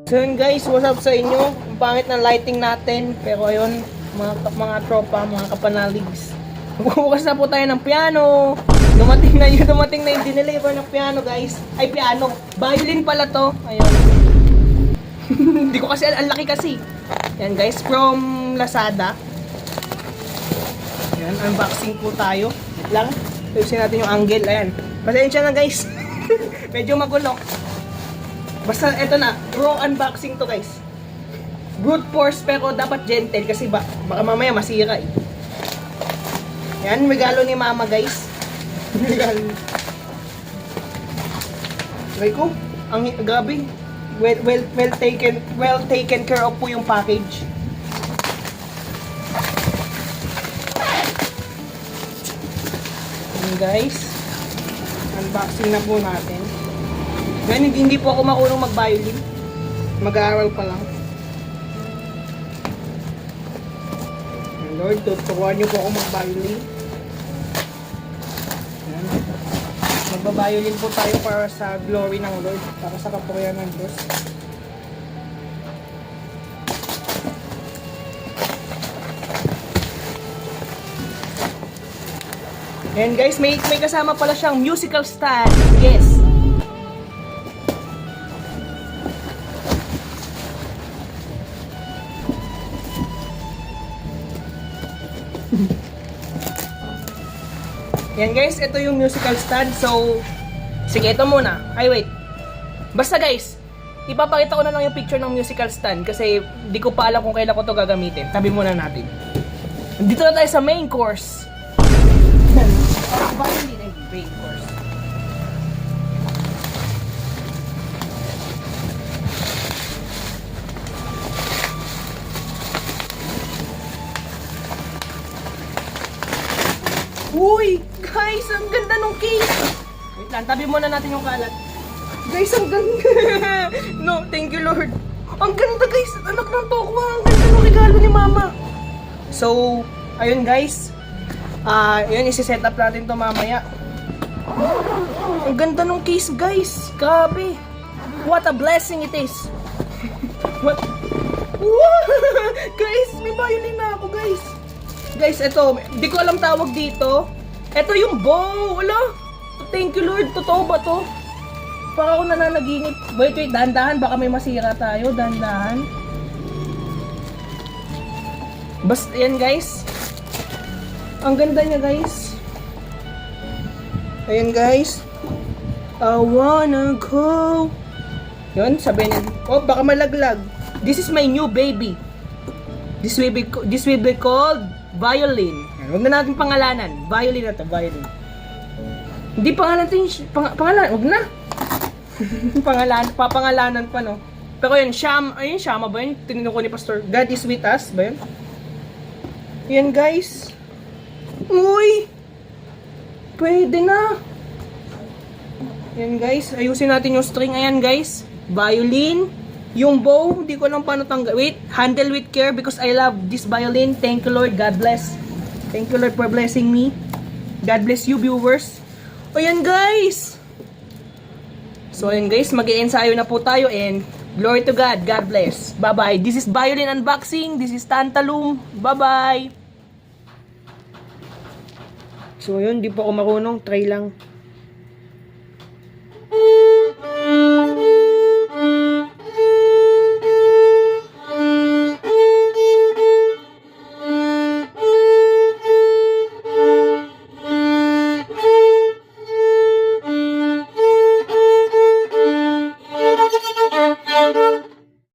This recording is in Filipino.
So yun guys, what's up sa inyo? Ang pangit ng lighting natin. Pero ayun, mga tropa, mga kapanaligs. Magbubukas na po tayo ng piano. Dumating na yung dineliver ng piano guys. Ay piano, violin pala to. Ayun. Hindi ko kasi, ang laki kasi. Yan guys, from Lazada. Yan, unboxing po tayo. Wait lang, ayusin natin yung angle. Ayan, pasensya na guys. Medyo magulo. Basta eto na, raw unboxing to guys. Brute force pero dapat gentle kasi baka mamaya masira eh. Yan, regalo ni mama guys. Regalo. Try ko, ang grabe. Well taken care of po yung package. Yan guys. Unboxing na po natin. Ngayon, hindi po ako marunong mag-violin. Mag-aaral pa lang. Lord, tuturuan niyo po ako mag-violin. Magba-violin po tayo para sa glory ng Lord. Para sa kapurihan ng Diyos. And guys, may kasama pala siyang musical stand. Yes. Yan guys, ito yung musical stand. So, sige, ito muna. Ay, wait. Basta guys, ipapakita ko na lang yung picture ng musical stand kasi di ko pa alam kung kailan ko to gagamitin. Tabi muna natin. Dito na tayo sa main course. Bakit hindi na yung main course? Uy! Guys, ang ganda ng case! Wait lang, tabi muna natin yung kalat. Guys, ang ganda! No, thank you Lord! Ang ganda guys! Anak ng tokwa! Ang ganda ng regalo ni mama! So, ayun guys. Yun, isi-set up natin to mamaya. Ang ganda ng case guys! Grabe! What a blessing it is! What? Wow! Guys, may violin na ako guys! Guys, ito, di ko alam tawag dito. Ito yung bow. Wala. Thank you Lord. Totoo ba to? Para ako nananaginip. Wait, dahan-dahan. Baka may masira tayo. Dahan-dahan. Basta, yan guys. Ang ganda niya guys. Ayan guys. I wanna go. Yun, sabi niya. Oh, baka malaglag. This is my new baby. This will be called violin. Huwag na natin pangalanan. Violin na to, violin. Hindi pangalan ito yung pangalan. Huwag na. Papangalanan pa, no? Pero yun, ayun, Shama ba yun? Tinanong ko ni Pastor, God is with us, ba yun? Yan, guys. Uy! Pwede na. Yan, guys. Ayusin natin yung string. Ayan, guys. Violin. Yung bow, hindi ko lang paano tanggal. Wait, handle with care because I love this violin. Thank you, Lord. God bless. Thank you, Lord, for blessing me. God bless you, viewers. O yan, guys. So, ayan, guys. Mag-i-ensayo na po tayo and glory to God. God bless. Bye-bye. This is violin unboxing. This is Tantalum. Bye-bye. So, yun. Di po ako marunong. Try lang.